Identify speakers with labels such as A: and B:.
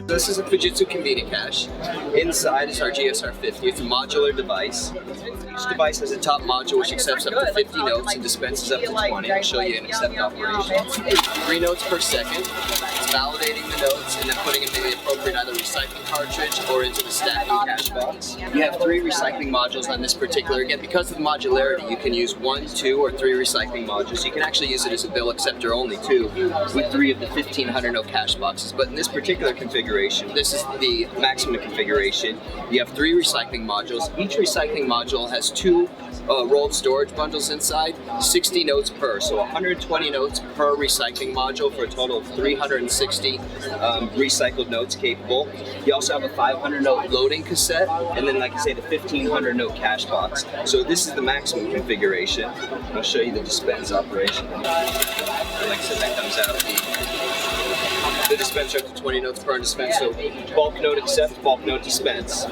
A: This is a Fujitsu ConveniCash. Inside is our GSR50. It's a modular device. Each device has a top module which accepts up to 50 notes and dispenses up to 20. I'll show you an accept operation. 3 notes per second. It's validating the notes and then putting them in the appropriate either recycling cartridge or into the stacking cash box. You have 3 recycling modules on this particular. Again, because of the modularity, you can use 1, 2, or 3 recycling modules. You can actually use it as a bill acceptor only too, with 3 of the 1,500 note cash boxes. But in this particular configuration, this is the maximum configuration. You have 3 recycling modules. Each recycling module has 2 rolled storage bundles inside, 60 notes per, so 120 notes per recycling module for a total of 360 recycled notes capable. You also have a 500 note loading cassette, and then, like I say, the 1,500 note cash box. So this is the maximum configuration. I'll show you the dispense operation. Like I said, that comes out the dispenser up to 20 notes per dispense. So bulk note accept, bulk note dispense.